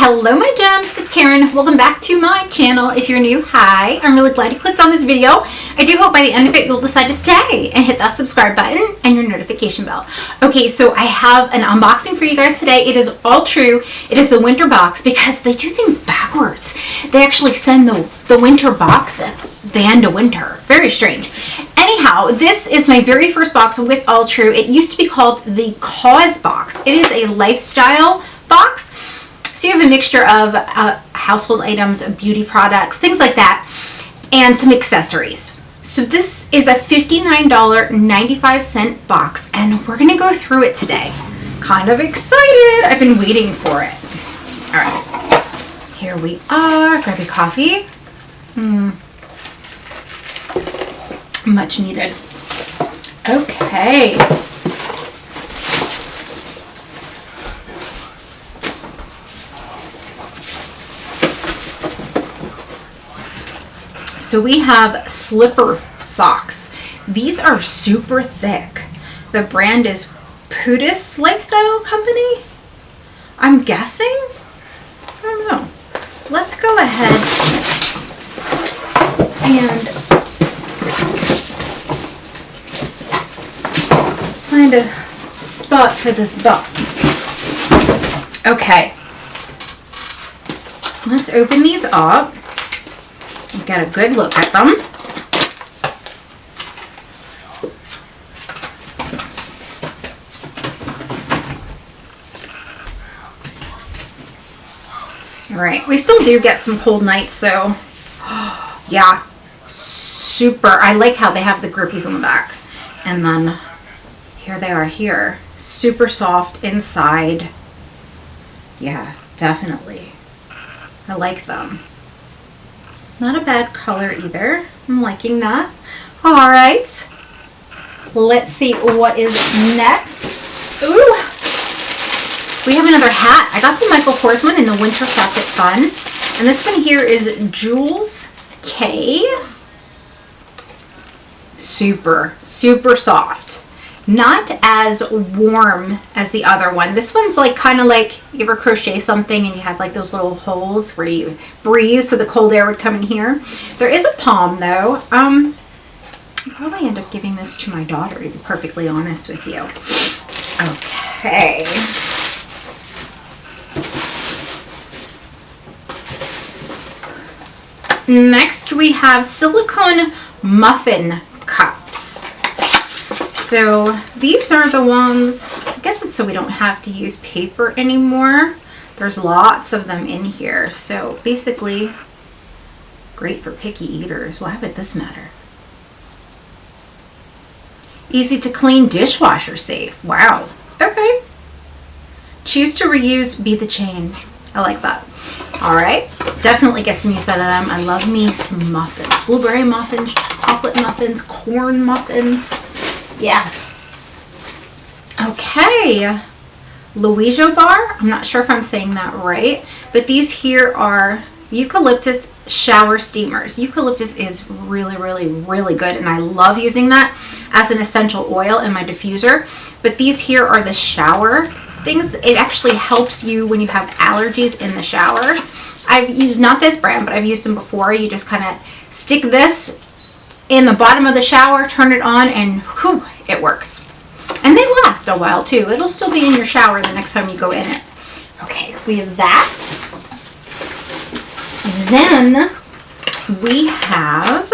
Hello my gems, it's Karen. Welcome back to my channel. If you're new, hi. I'm really glad you clicked on this video. I do hope by the end of it you'll decide to stay and hit that subscribe button and your notification bell. Okay, so I have an unboxing for you guys today. It is Alltrue. It is the winter box because they do things backwards. They actually send the winter box at the end of winter. Very strange. Anyhow, this is my very first box with Alltrue. It used to be called the Cause box. It is a lifestyle box. So you have a mixture of household items, beauty products, things like that, and some accessories. So this is a $59.95 box, and we're going to go through it today. Kind of excited. I've been waiting for it. All right. Here we are. Grab your coffee. Much needed. Okay. So we have slipper socks. These are super thick. The brand is Pudis Lifestyle Company, I'm guessing. I don't know. Let's go ahead and find a spot for this box. Okay. Let's open these up. Get a good look at them. All right, we still do get some cold nights, so yeah, super. I like how they have the grippies on the back, and then here they are here, super soft inside. Yeah, definitely. I like them. Not a bad color either. I'm liking that. All right. Let's see what is next. Ooh. We have another hat. I got the Michael Kors one in the Winter Facet Fun. And this one here is Jules K. Super, super soft. Not as warm as the other one. This one's like kind of like you ever crochet something and you have like those little holes where you breathe so the cold air would come in here. There is a palm though. I'll probably end up giving this to my daughter, to be perfectly honest with you. Okay. Next we have silicone muffin cups. So these are the ones, I guess it's so we don't have to use paper anymore. There's lots of them in here. So basically, great for picky eaters. Why would this matter? Easy to clean, dishwasher safe. Wow. Okay. Choose to reuse, be the change. I like that. All right. Definitely get some use out of them. I love me some muffins. Blueberry muffins, chocolate muffins, corn muffins. Yes. Okay. Louiso bar. I'm not sure if I'm saying that right, but these here are eucalyptus shower steamers. Eucalyptus is really, really, really good, and I love using that as an essential oil in my diffuser. But these here are the shower things. It actually helps you when you have allergies in the shower. I've used, not this brand, but I've used them before. You just kind of stick this in the bottom of the shower, turn it on, and whew, it works. And they last a while too. It'll still be in your shower the next time you go in it. Okay, so we have that. Then we have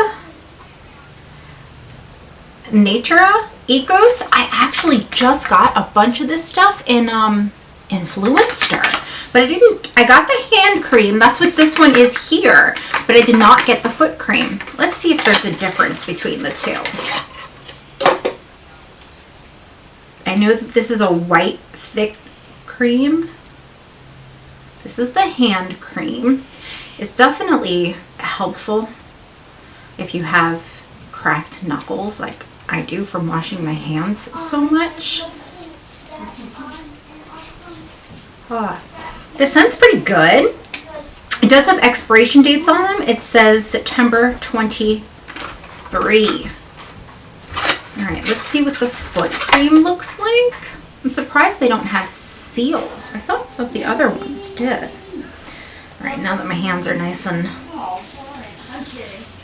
Natura Ecos. I actually just got a bunch of this stuff in Influencer, but I got the hand cream. That's what this one is here, but I did not get the foot cream. Let's see if there's a difference between the two. I know that this is a white thick cream. This is the hand cream. It's definitely helpful if you have cracked knuckles like I do from washing my hands so much. This scent's pretty good. It does have expiration dates on them. It says September 23. Alright, let's see what the foot cream looks like. I'm surprised they don't have seals. I thought that the other ones did. Alright, now that my hands are nice and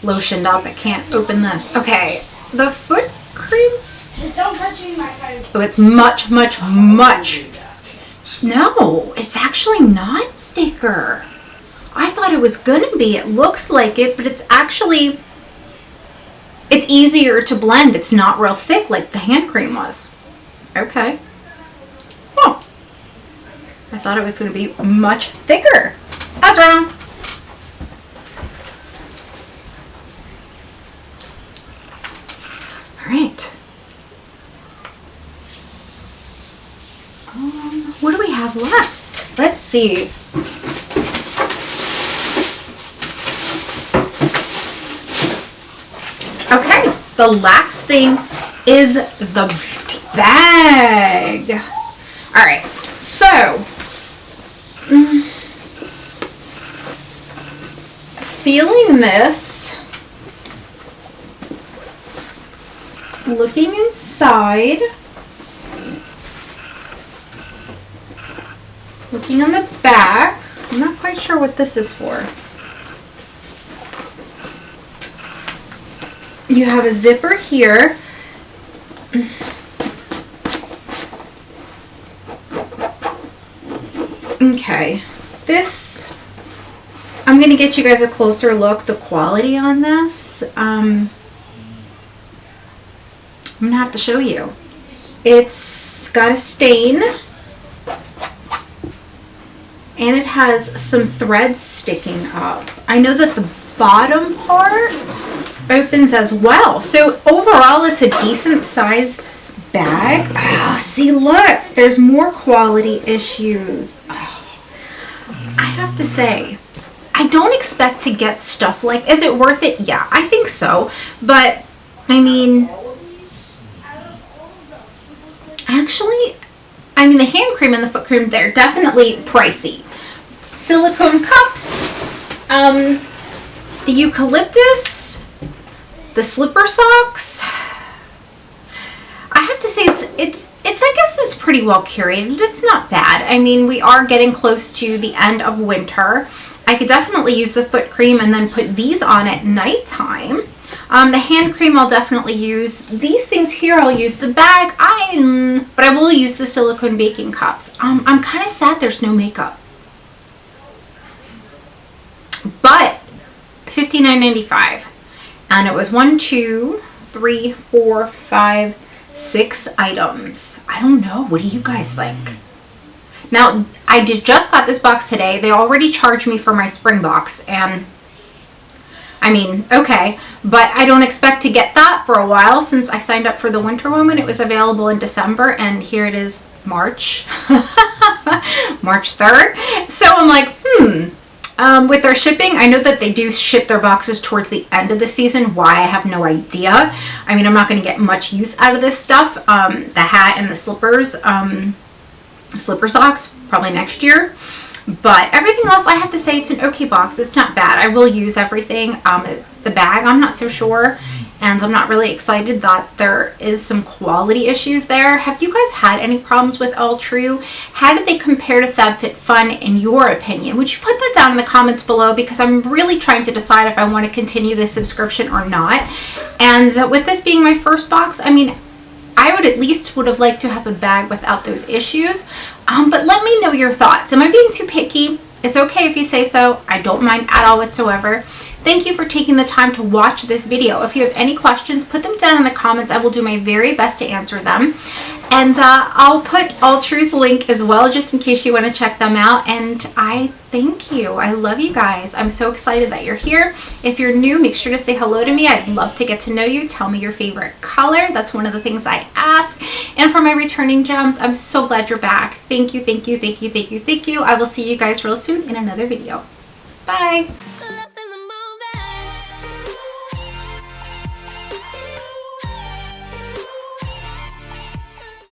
lotioned up, I can't open this. Okay, the foot cream. Just don't touch my phone. Oh, it's much, much, much. No, it's actually not thicker. I thought it was gonna be. It looks like it, but it's actually, it's easier to blend. It's not real thick like the hand cream was. Okay. Oh, I thought it was gonna be much thicker. I was wrong. All right. What do we have left? Let's see. Okay, the last thing is the bag. All right, so feeling this, looking inside, looking on the back. I'm not quite sure what this is for. You have a zipper here. Okay, this, I'm going to get you guys a closer look, the quality on this. I'm going to have to show you. It's got a stain. And it has some threads sticking up. I know that the bottom part opens as well. So overall, it's a decent size bag. Oh, see, look, there's more quality issues. Oh, I have to say, I don't expect to get stuff like, is it worth it? Yeah, I think so. But, I mean, actually, the hand cream and the foot cream, they're definitely pricey. Silicone cups, the eucalyptus, the slipper socks. I have to say it's I guess it's pretty well curated. It's not bad. I mean, we are getting close to the end of winter. I could definitely use the foot cream and then put these on at nighttime. The hand cream I'll definitely use. These things here I'll use. The bag, but I will use the silicone baking cups. I'm kind of sad there's no makeup. But $59.95, and it was 1, 2, 3, 4, 5, 6 items. I don't know. What do you guys think? Now, I just got this box today. They already charged me for my spring box, and I mean, okay, but I don't expect to get that for a while since I signed up for the winter one when it was available in December, and here it is March, March 3rd. So I'm like, with their shipping, I know that they do ship their boxes towards the end of the season. Why, I have no idea. I mean, I'm not going to get much use out of this stuff. The hat and the slippers, slipper socks, probably next year. But everything else, I have to say, it's an okay box. It's not bad. I will use everything. The bag, I'm not so sure. And I'm not really excited that there is some quality issues there. Have you guys had any problems with Alltrue? How did they compare to FabFitFun in your opinion? Would you put that down in the comments below, because I'm really trying to decide if I want to continue this subscription or not. And with this being my first box, I mean, I would at least would have liked to have a bag without those issues. But let me know your thoughts. Am I being too picky? It's okay if you say so. I don't mind at all whatsoever. Thank you for taking the time to watch this video. If you have any questions, put them down in the comments. I will do my very best to answer them. And I'll put Alltrue's link as well, just in case you want to check them out. And I thank you. I love you guys. I'm so excited that you're here. If you're new, make sure to say hello to me. I'd love to get to know you. Tell me your favorite color. That's one of the things I ask. And for my returning gems, I'm so glad you're back. Thank you, thank you, thank you, thank you, thank you. I will see you guys real soon in another video. Bye.